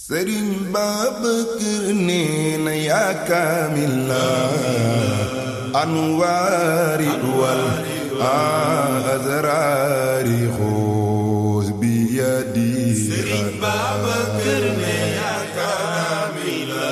Sëriñ Babakar nee na yaa kaamila anwaari wal azraari xuus bi yadi. Sëriñ Babakar nee yaa kaamila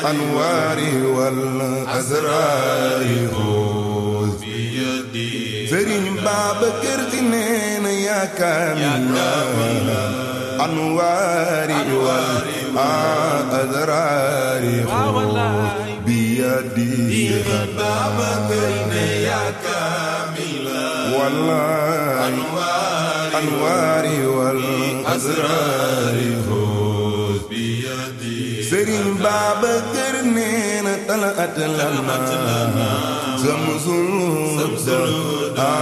anwaari wal azraari xuus bi yadi. Sëriñ Babakar nee na yaa kaamila anwaari wal azraari xuus bi yadi. Babakar ne yaa kaamila anwaari wal azraari xuus bi yadi. Sëriñ Babakar nee na talaat lana samsul huda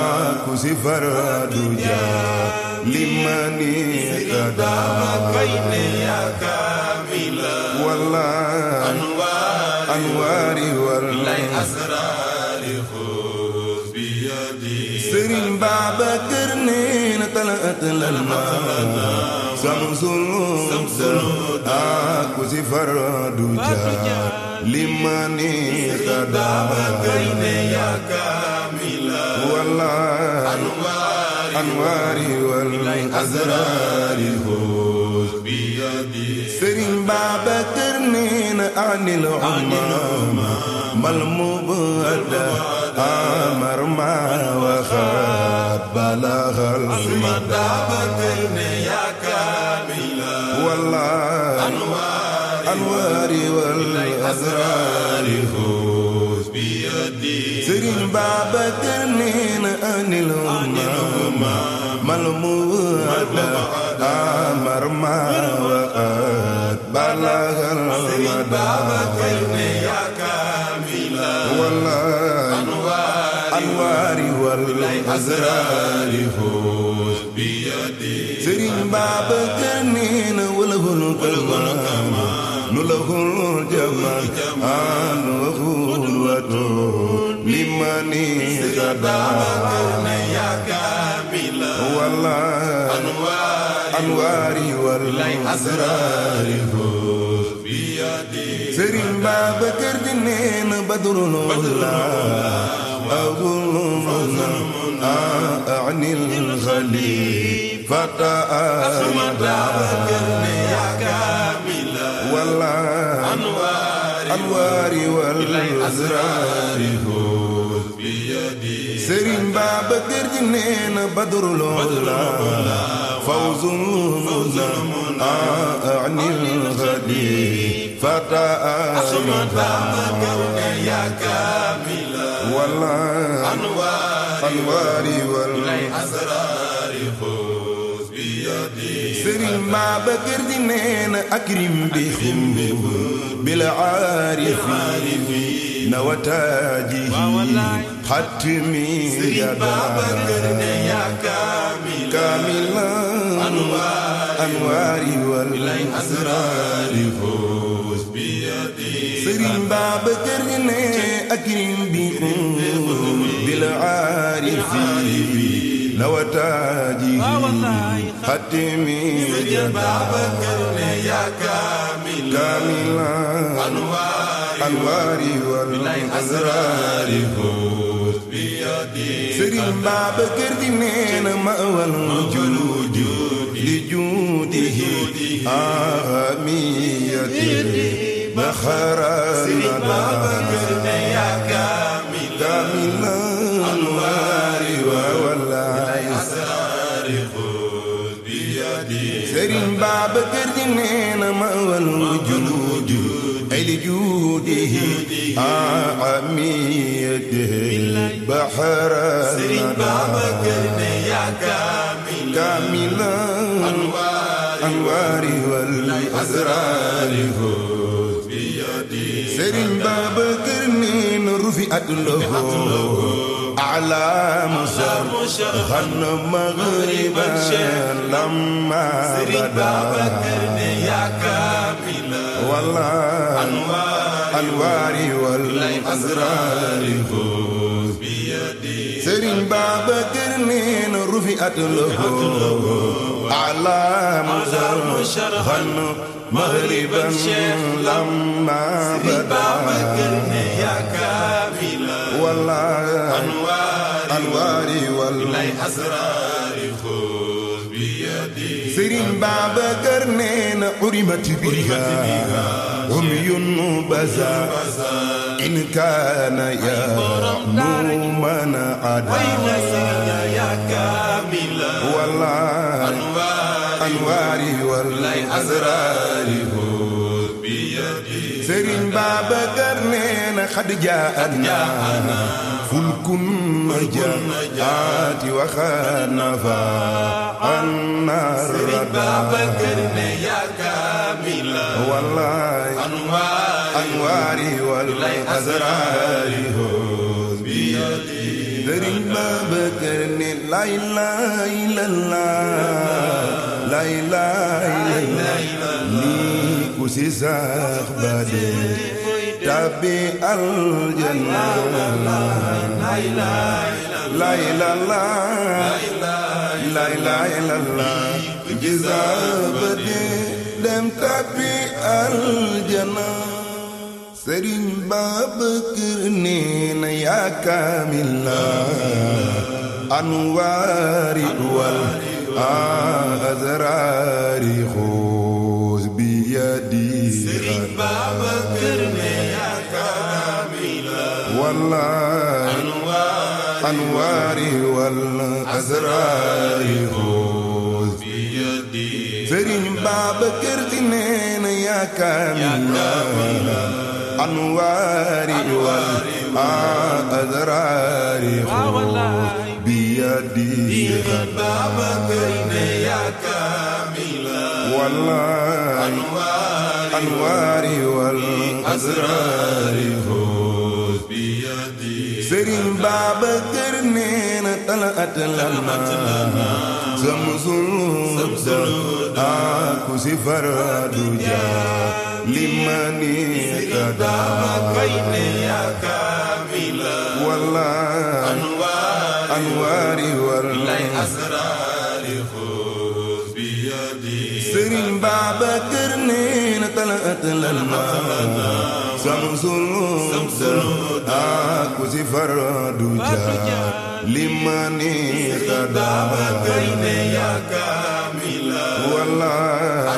ku si faradu jaa limani kada. Anwaari wal asraari xuus bi yadi. Sëriñ Babakar nee na talaat lana samsul huda ku si faradu jaa limani kada. Anwaari wal azraari xuus bi yadi. Sëriñ Babakar nee na anil umma mal mubada amar ma waxaat balaxal Babakar ne yaa kaamila anwaari wal azraari xuus bi yadi. Sëriñ Babakar nee na anil umma mal mubada amar ma waxaat balaxal Babakar ne yaa kaamila anwaari wal azraari xuus bi yadi. Sëriñ Babakar nee na walahul kamaal nu lahul jamaal nu lahul wadoon limani kada. Anwaari wal azraari xuus bi yadi. Sëriñ Babakar di nee na badrul anil xalifata anwaari wal azraari xuus bi yadi. Sëriñ Babakar di nee na badrul fawzul anil xalifata anwaari wal azraari xuus bi yadi. Sëriñ Babakar di nee na akrim bihim bil aarifi nawataajihi xatmi yada. kaamila anwaari wal azraari xuus bi yadi. Sëriñ Babakar di nee akrim bihim bil aarifi nawataajihi xatmi yada. kaamila anwaari wal azraari xuus bi yadi. Sëriñ Babakar di nee na mawal juudi li juudihi ahamiyati baxaranada. kaamila anwaari wal azraari xuus bi yadi. Sëriñ Babakar di nee na mawal juudi لجوده عاميته بحر سرين بابكر يا كاملا أنواري والأسرار خذ بيدي. سرين بابكر رفعت له أعلام غن مغربا لما بدا. يا كاملا أنواري والأسرار خذ بيدي. Sëriñ Babakar رفعت له أعلام شرقا مغربا لما بدا والله أنواري والأسرار خذ بيدي سرين بابكر نينا حرمت بها عمي بزا إن كان يأمو من عدا يا كاملا والله أنواري والأسرار خذ بيدي سرين بابكر نينا قد جاءنا فلك النجاة وخنفا النار بابكر يا كاملا والله أنواري والأسرار خذ بيدي سرين بابكر لا إله إلا الله لا إله إلا الله كسي ساخبادي تبي الجنة لا إله لا إله لا إله إلا الله جزابتي دم تبي الجنة سرين بابكر نينا يا كاملا أنواري والأسرار خذ بيدي سرين بابكر يا كاملا والله أنواري والأسرار خذ بيدي سرين بابكر نينا يا كاملا أنواري والأسرار خذ بيدي بابكر يا كاملا والله أنواري والأسرار خذ بيدي سرين بابكر نينا طلعت لنا زمزم كسي فرادوجا لمن يتدى يا كاملا والله أنواري والأسرار خذ بيدي سرين بابكر نينا طلعت لنا سمسون كسي فرادوجا لمن يتدى يا كاملا والله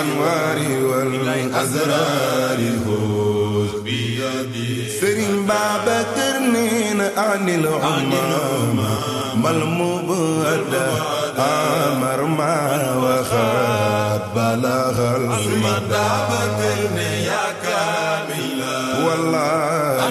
أنواري والأسرار خذ بيدي سرين بابكر نينا عن العمام ملموبدا أمر ما وخاب بلغ المدى يا كاملا والله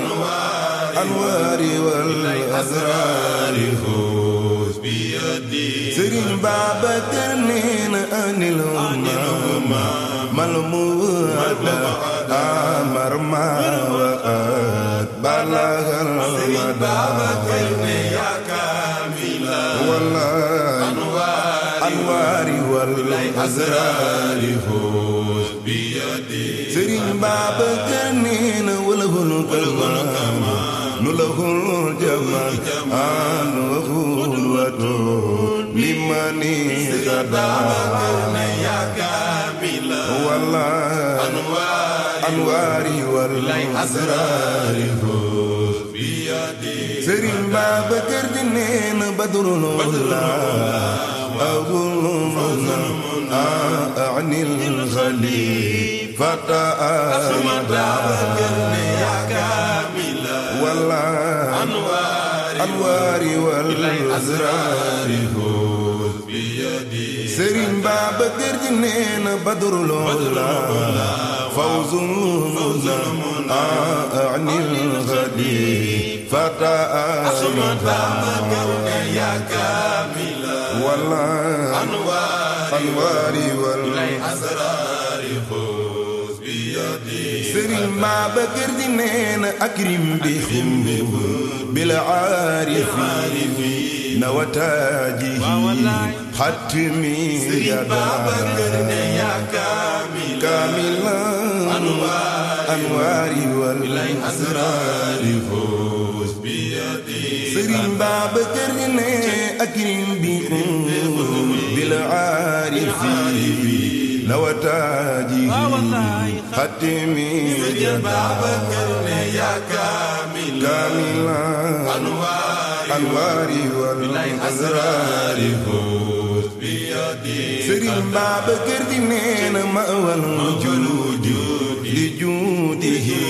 أنواري والأسرار خذ بيدي سرين بابكر نينا عن الأمم ملمودا أمر ما وقد بلغ المدى يا كاملا والله أنواري والأسرار خذ بيدي سرين بابكر نينا وله الكمال نله الجمال نله الودود لمن يتدى يا كاملا والله أنواري والأسرار خذ بيدي سرين بابكر نينا بدر الله أظن أعني الخليفة أحمد يا كاملا والله أنواري والأسرار خذ بيدي سرين بابكر نينا بدر الله فوز أعني الخليفة أحمد يا كاملا والله أنواري والأسرار خذ بيدي سرين بابكر نينا أكرم بهم بالعارفين وتاجه حتمي يدا يا كاملا أنواري والأسرار خذ بيدي Serigne Babacar ne akrim bikum bil aarifi lawataaji xatimi Serigne Babacar ne yaa kaamila anwaari wal asraari Serigne Babacar nee na ma wal juudi li juudihi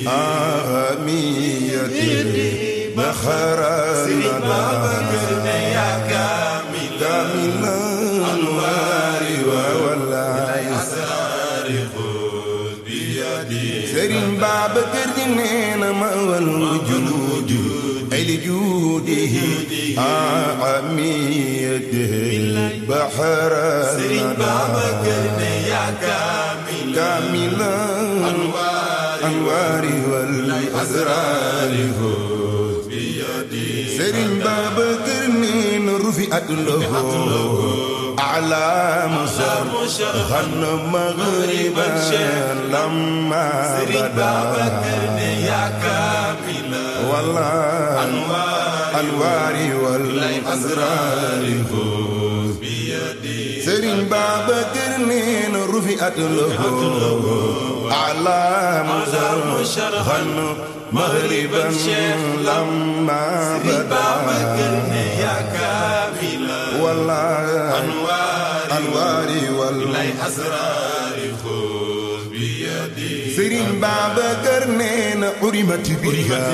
ahamiyati baxara Serigne Babacar ne yaa kaamila anwaari wal asraari Serigne Babacar nee na ma wal juudi li juudihi ahamiyati baxara Serigne Babacar ne yaa kaamila anwaari wal asraari Serigne Babacar nee na rufi'at lahu a'laamu sharqan maghriban lamma badaa anwaari wal asraari Serigne Babacar nee na rufi'at lahu a'laamu sharqan maghriban lamma badaa anwaari wal asraari Serigne Babacar nee na urimat biha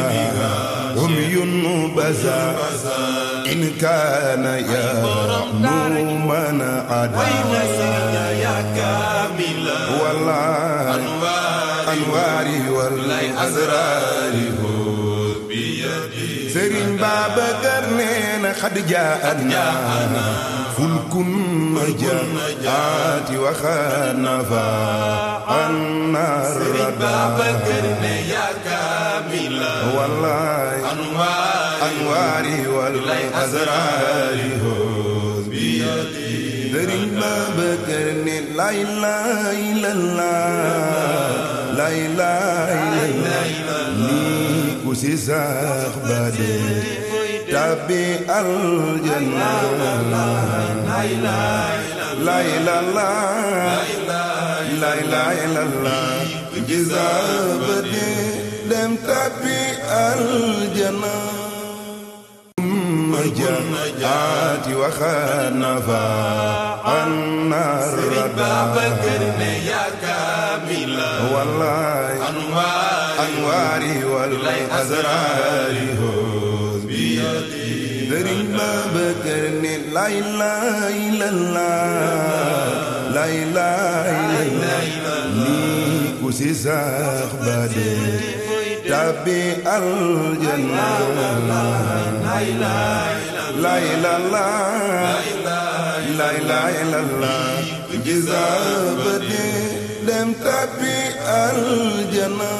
umyun baza in kaana ya'nu man adaa anwaari wal asraari Serigne Babacar nee na xad jaa'ana fulkun najaati wa xanafa annar Babacar ne yaa kaamila anwaari wal asraari Serigne Babacar ne la ilaha illallah la ilaha illallah ni ku si sax ba dee tabi aljanna la ilaha illallah ku si sax ba dee dem tabi aljanna najaati wa xanafa annar Babacar ne yaa kaamila anwaari wal asraari Serigne Babacar ne la ilaha illallah la ilaha illallah ni ku si sax ba dee tabi aljanna la ilaha illallah ku si sax ba dee dem tabi aljanna